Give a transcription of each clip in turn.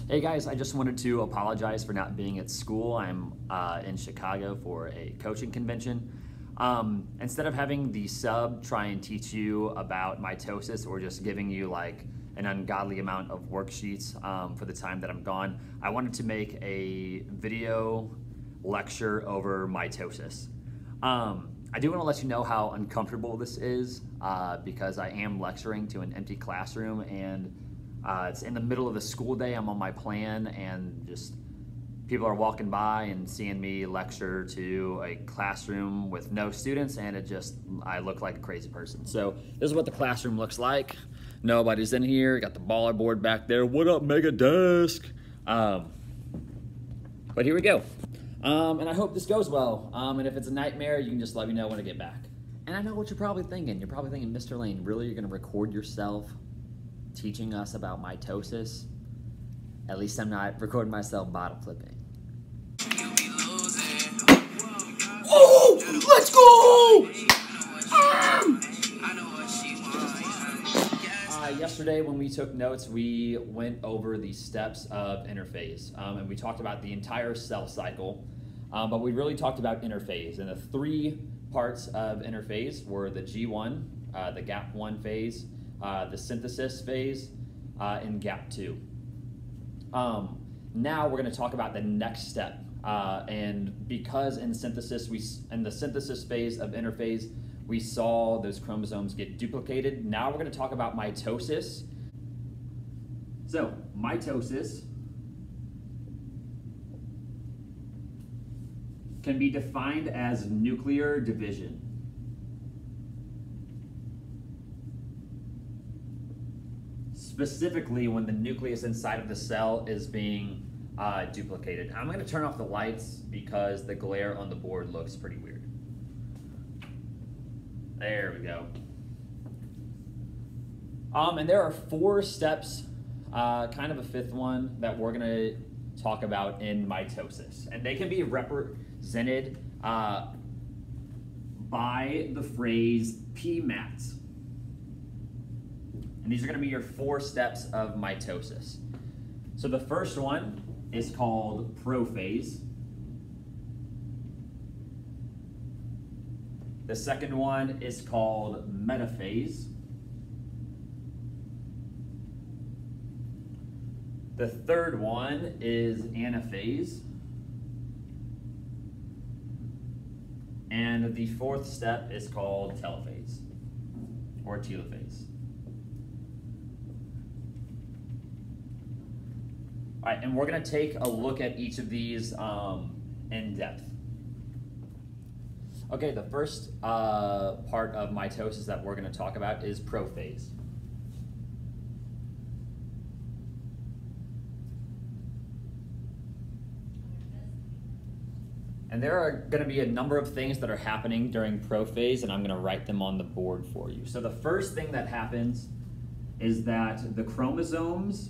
Hey guys, I just wanted to apologize for not being at school. I'm in Chicago for a coaching convention. Instead of having the sub try and teach you about mitosis or just giving you like an ungodly amount of worksheets for the time that I'm gone, I wanted to make a video lecture over mitosis. I do want to let you know how uncomfortable this is because I am lecturing to an empty classroom, and it's in the middle of the school day. I'm on my plan, and just people are walking by and seeing me lecture to a classroom with no students, and I look like a crazy person. So this is what the classroom looks like. Nobody's in here. Got the baller board back there. What up, Mega Desk? But here we go. And I hope this goes well. And if it's a nightmare, you can just let me know when I get back. And I know what you're probably thinking. You're probably thinking, Mr. Lane, really, you're gonna record yourself teaching us about mitosis? At least I'm not recording myself bottle flipping. Oh, let's go! Yesterday when we took notes, we went over the steps of interphase, and we talked about the entire cell cycle, but we really talked about interphase, and the three parts of interphase were the G1, the gap1 phase, the synthesis phase, and gap2. Now we're going to talk about the next step, and because in the synthesis phase of interphase, we saw those chromosomes get duplicated. Now we're going to talk about mitosis. So, mitosis can be defined as nuclear division. Specifically when the nucleus inside of the cell is being duplicated. I'm going to turn off the lights because the glare on the board looks pretty weird. There we go. And there are 4 steps, kind of a 5th one, that we're going to talk about in mitosis. And they can be represented by the phrase PMAT. And these are going to be your 4 steps of mitosis. So the first one is called prophase. The second one is called metaphase. The third one is anaphase. And the 4th step is called telophase or telophase. All right, and we're going to take a look at each of these in depth. Okay, the first part of mitosis that we're going to talk about is prophase. And there are going to be a number of things that are happening during prophase, and I'm going to write them on the board for you. So the first thing that happens is that the chromosomes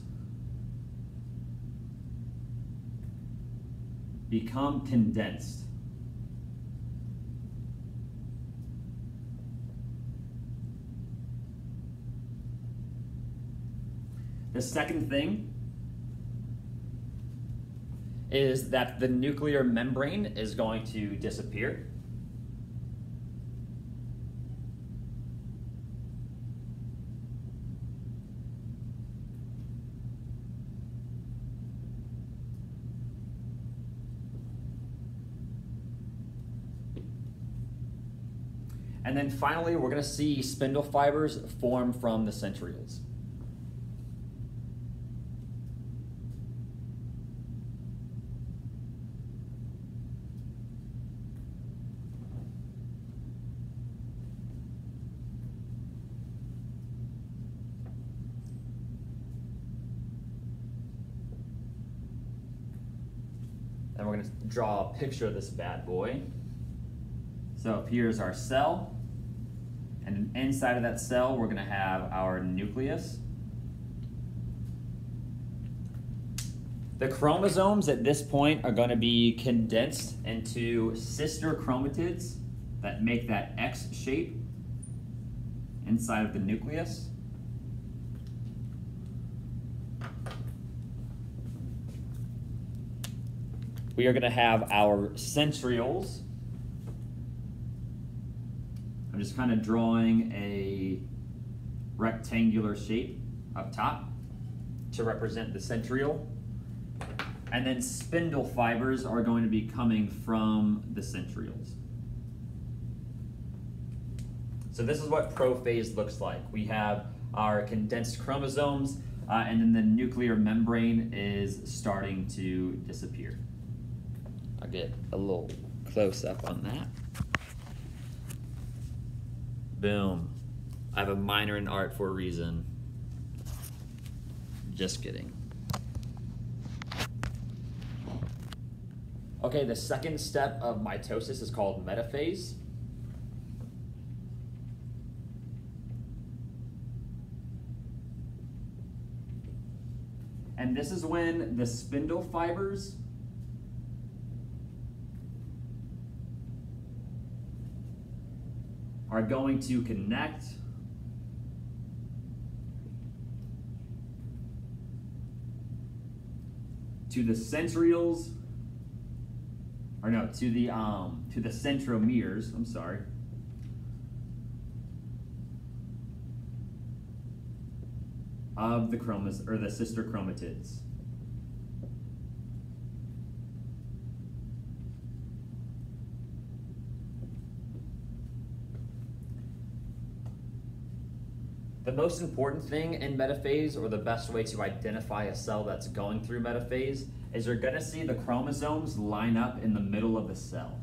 become condensed. The second thing is that the nuclear membrane is going to disappear. And then finally, we're going to see spindle fibers form from the centrioles. And we're going to draw a picture of this bad boy. So here's our cell, and inside of that cell we're going to have our nucleus. The chromosomes at this point are going to be condensed into sister chromatids that make that X shape inside of the nucleus. we are going to have our centrioles. I'm just kind of drawing a rectangular shape up top to represent the centriole. And then spindle fibers are going to be coming from the centrioles. So this is what prophase looks like. We have our condensed chromosomes, and then the nuclear membrane is starting to disappear. I'll get a little close up on that. Boom. I have a minor in art for a reason. Just kidding. Okay, the second step of mitosis is called metaphase. And this is when the spindle fibers are going to connect to the centrioles, or no, to the centromeres, I'm sorry. Of the or the sister chromatids. The most important thing in metaphase, or the best way to identify a cell that's going through metaphase, is you're going to see the chromosomes line up in the middle of the cell.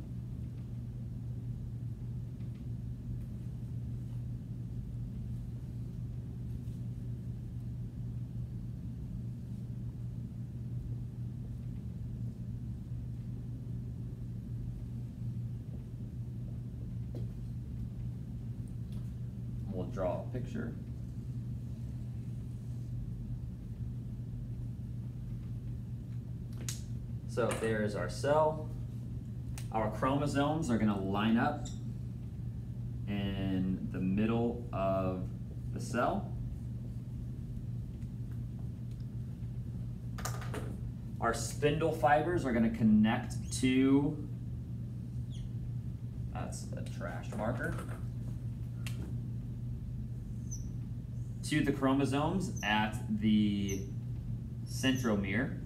We'll draw a picture. So there's our cell. Our chromosomes are going to line up in the middle of the cell. Our spindle fibers are going to connect to, that's a trash marker, to the chromosomes at the centromere.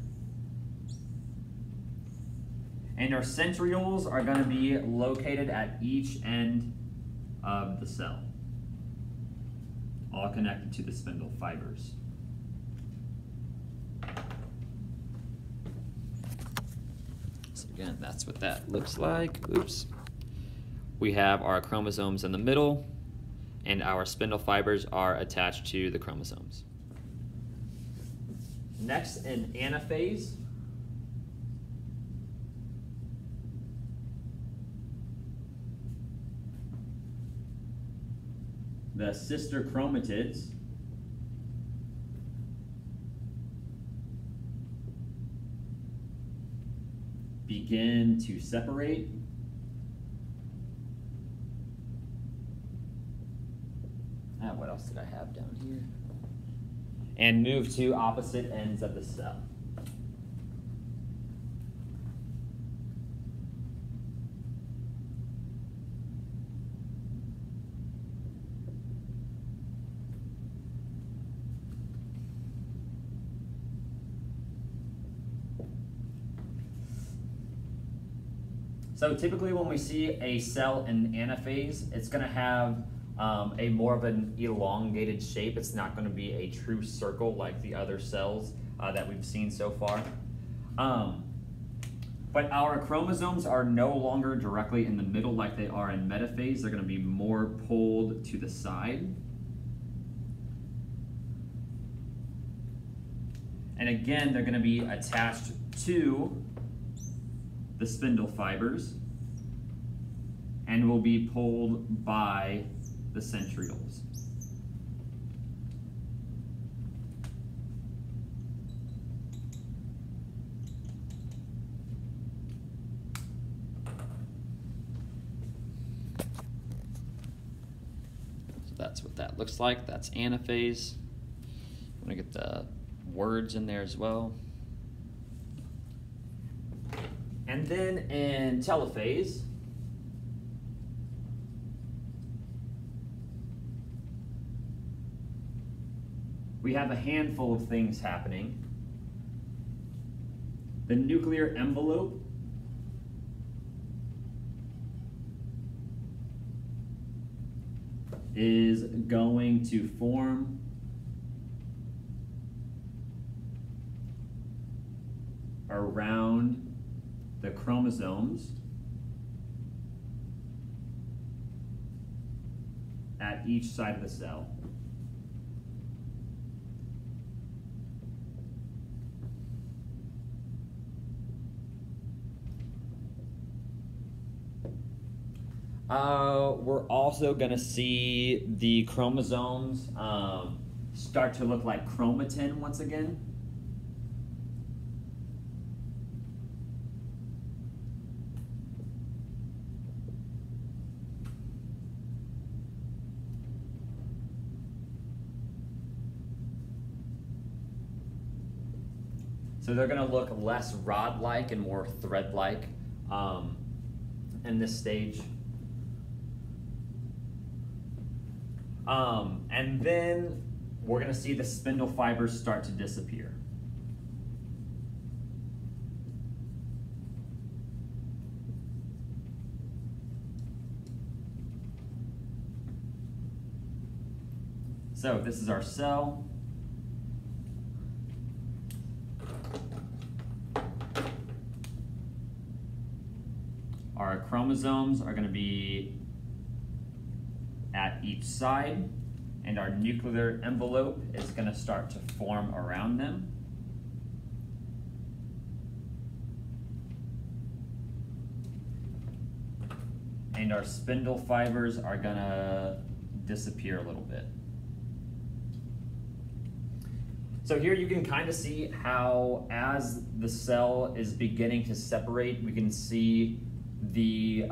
And our centrioles are going to be located at each end of the cell, all connected to the spindle fibers. So again, that's what that looks like. Oops. We have our chromosomes in the middle, and our spindle fibers are attached to the chromosomes. Next, in anaphase, the sister chromatids begin to separate. What else did I have down here? And move to opposite ends of the cell. So typically when we see a cell in anaphase, it's going to have a more of an elongated shape. It's not going to be a true circle like the other cells that we've seen so far. But our chromosomes are no longer directly in the middle like they are in metaphase. They're going to be more pulled to the side. And again, they're going to be attached to the spindle fibers and will be pulled by the centrioles. So that's what that looks like. That's anaphase. I'm going to get the words in there as well. And then in telophase, we have a handful of things happening. The nuclear envelope is going to form around the chromosomes at each side of the cell. We're also going to see the chromosomes start to look like chromatin once again. So they're going to look less rod-like and more thread-like in this stage. And then we're going to see the spindle fibers start to disappear. So this is our cell. Our chromosomes are going to be at each side, and our nuclear envelope is going to start to form around them. And our spindle fibers are going to disappear a little bit. So here you can kind of see how, as the cell is beginning to separate, we can see the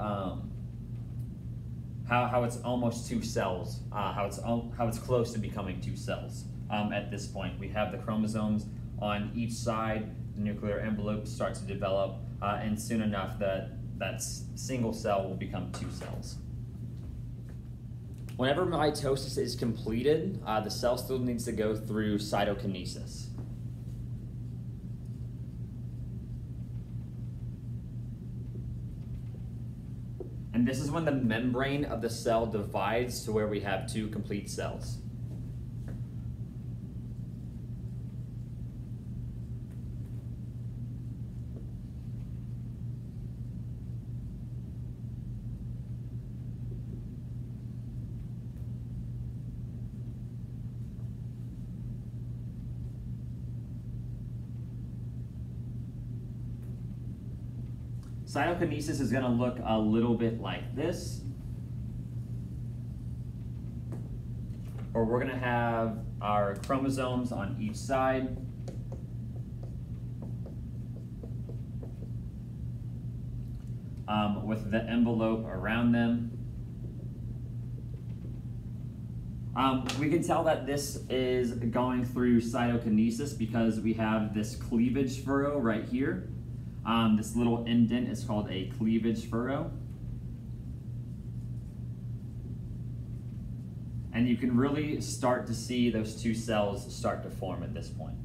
how it's almost two cells, how it's close to becoming two cells. At this point, we have the chromosomes on each side. The nuclear envelope starts to develop, and soon enough, that single cell will become two cells. Whenever mitosis is completed, the cell still needs to go through cytokinesis. And this is when the membrane of the cell divides to where we have two complete cells. Cytokinesis is going to look a little bit like this, or we're going to have our chromosomes on each side. With the envelope around them. We can tell that this is going through cytokinesis because we have this cleavage furrow right here. This little indent is called a cleavage furrow. And you can really start to see those two cells start to form at this point.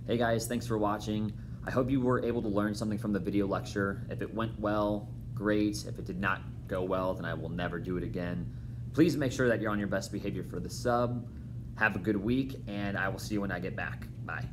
Hey guys, thanks for watching. I hope you were able to learn something from the video lecture. If it went well, great. If it did not go well, then I will never do it again. Please make sure that you're on your best behavior for the sub. Have a good week, and I will see you when I get back. Bye.